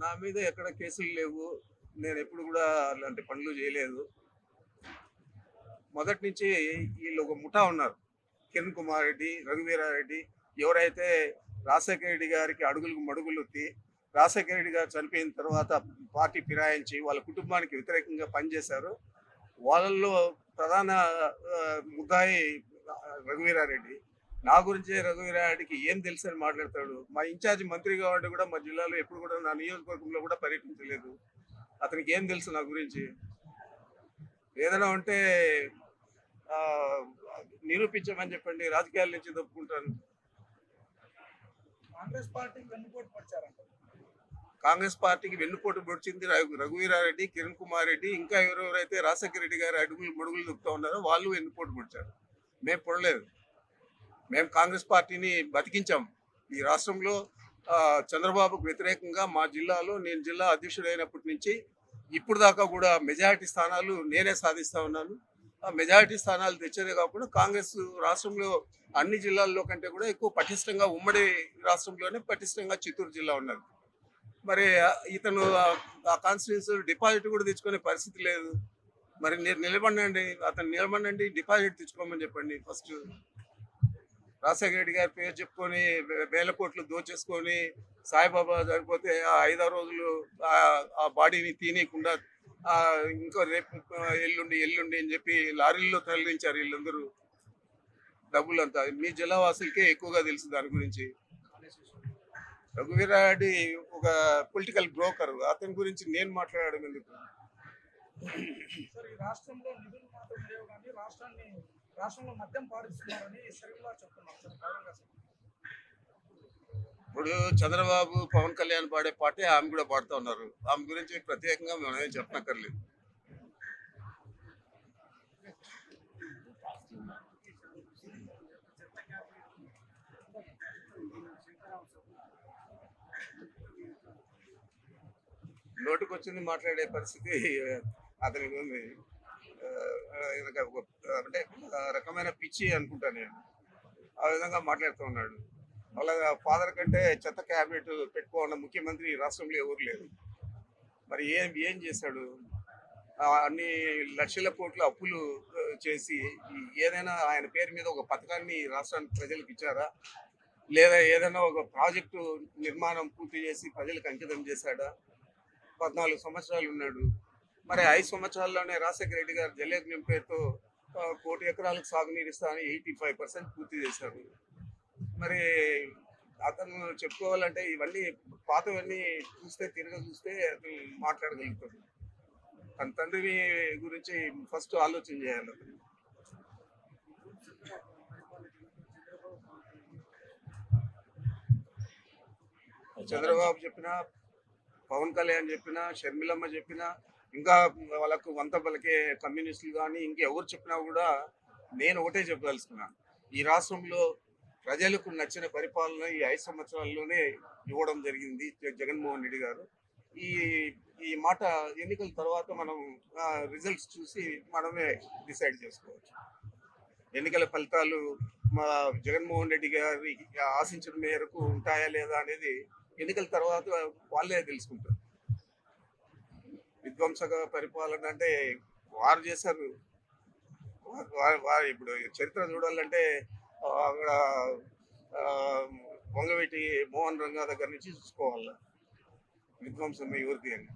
నా మీద ఎక్కడ కేసులు లేవు. నేను ఎప్పుడు కూడా అలాంటి పనులు చేయలేదు. మొదటి నుంచి వీళ్ళు ఒక ముఠా ఉన్నారు. కిరణ్ కుమార్ రెడ్డి, రఘువీరారెడ్డి, ఎవరైతే రాజశేఖర రెడ్డి గారికి అడుగులకు మడుగులొత్తి రాజశేఖర రెడ్డి గారు చనిపోయిన తర్వాత పార్టీ ఫిరాయించి వాళ్ళ కుటుంబానికి వ్యతిరేకంగా పనిచేశారు. వాళ్ళల్లో ప్రధాన ముద్దాయి రఘువీరారెడ్డి. నా గురించే రఘువీరారెడ్డికి ఏం తెలుసు అని మాట్లాడతాడు. మా ఇన్ఛార్జ్ మంత్రిగా ఉండి కూడా మా జిల్లాలో ఎప్పుడు కూడా నా నియోజకవర్గంలో కూడా పర్యటించలేదు. అతనికి ఏం తెలుసు నా గురించి? ఏదైనా ఉంటే నిరూపించమని చెప్పండి, రాజకీయాల నుంచి తప్పుకుంటాను. కాంగ్రెస్ పార్టీకి వెన్నుపోటు పొడిచింది రఘువీరారెడ్డి, కిరణ్ కుమార్ రెడ్డి, ఇంకా ఎవరెవరైతే రాజశేఖర రెడ్డి గారు అడుగులు మడుగులు దుక్కుతూ ఉన్నారో వాళ్ళు వెన్నుపోటు పొడిచారు. మేము పొడలేదు. మేము కాంగ్రెస్ పార్టీని బతికించాం. ఈ రాష్ట్రంలో చంద్రబాబుకు వ్యతిరేకంగా మా జిల్లాలో నేను జిల్లా అధ్యక్షుడైనప్పటి నుంచి ఇప్పుడు దాకా కూడా మెజారిటీ స్థానాలు నేనే సాధిస్తూ ఉన్నాను. ఆ మెజారిటీ స్థానాలు తెచ్చేదే కాకుండా కాంగ్రెస్ రాష్ట్రంలో అన్ని జిల్లాల్లో కంటే కూడా ఎక్కువ పటిష్టంగా ఉమ్మడి రాష్ట్రంలోనే పటిష్టంగా చిత్తూరు జిల్లా ఉన్నది. మరి ఇతను ఆ కాన్స్టిట్యూన్సీ డిపాజిట్ కూడా తెచ్చుకునే పరిస్థితి లేదు. మరి నేను నిలబడండి, డిపాజిట్ తెచ్చుకోమని చెప్పండి. ఫస్ట్ రాజశేఖర రెడ్డి గారి పేరు చెప్పుకొని వేల కోట్లు దోచేసుకొని సాయిబాబా చనిపోతే ఆ 5 రోజులు ఆ బాడీని తీయకుండా ఇంకో రేపు ఎల్లుండి అని చెప్పి లారీల్లో తరలించారు వీళ్ళందరూ. డబ్బులంతా మీ జిల్లా వాసులకే ఎక్కువగా తెలుసు దాని గురించి. రఘువీరారెడ్డి ఒక పొలిటికల్ బ్రోకర్. అతని గురించి నేను మాట్లాడడం ఎందుకు? ఇప్పుడు చంద్రబాబు, పవన్ కళ్యాణ్ పాడే పాటే ఆమె కూడా పాడుతూ ఉన్నారు. ఆమె గురించి ప్రత్యేకంగా మనం ఏం చెప్పనక్కర్లేదు. నోటికి వచ్చింది మాట్లాడే పరిస్థితి అతనికి ఉంది. అంటే రకమైన పిచ్చి అనుకుంటా నేను. ఆ విధంగా మాట్లాడుతూ ఉన్నాడు. అలాగా ఫాదర్ కంటే చెత్త క్యాబినెట్ పెట్టుకోన్న ముఖ్యమంత్రి రాష్ట్రంలో ఎవరు లేరు. మరి ఏం చేశాడు? అన్ని లక్షల కోట్ల అప్పులు చేసి ఏదైనా ఆయన పేరు మీద ఒక పథకాన్ని రాష్ట్రానికి ప్రజలకు ఇచ్చారా? లేదా ఏదైనా ఒక ప్రాజెక్టు నిర్మాణం పూర్తి చేసి ప్రజలకు అంకితం చేశాడా? 14 సంవత్సరాలు ఉన్నాడు. మరి 5 సంవత్సరాల్లోనే రాజశేఖర రెడ్డి గారు జలయజ్ఞం పేరుతో 1 కోటి ఎకరాలకు సాగునీరు ఇస్తానని 85% పూర్తి చేశారు. మరి అతను చెప్పుకోవాలంటే ఇవన్నీ పాతవన్నీ చూస్తే అతను మాట్లాడగలుగుతాడు. తన తండ్రిని గురించి ఫస్ట్ ఆలోచన చేయాలి అతను. చంద్రబాబు చెప్పినా, పవన్ కళ్యాణ్ చెప్పినా, షర్మిలమ్మ చెప్పినా, ఇంకా వాళ్ళకు వంత పలికే కమ్యూనిస్టులు కానీ ఇంకెవరు చెప్పినా కూడా నేను ఒకటే చెప్పదలుచుకున్నాను. ఈ రాష్ట్రంలో ప్రజలకు నచ్చిన పరిపాలన ఈ 5 సంవత్సరాల్లోనే ఇవ్వడం జరిగింది జగన్మోహన్ రెడ్డి గారు. ఈ మాట ఎన్నికల తర్వాత మనం రిజల్ట్స్ చూసి మనమే డిసైడ్ చేసుకోవచ్చు. ఎన్నికల ఫలితాలు మా జగన్మోహన్ రెడ్డి గారి ఆశించిన మేరకు ఉంటాయా లేదా అనేది ఎన్నికల తర్వాత వాళ్ళే తెలుసుకుంటారు. విధ్వంసక పరిపాలన అంటే వారు చేశారు. ఇప్పుడు చరిత్ర చూడాలంటే అక్కడ వంగవీటి మోహన్ రంగా దగ్గర నుంచి చూసుకోవాలి విధ్వంసం ఎవరిది అని.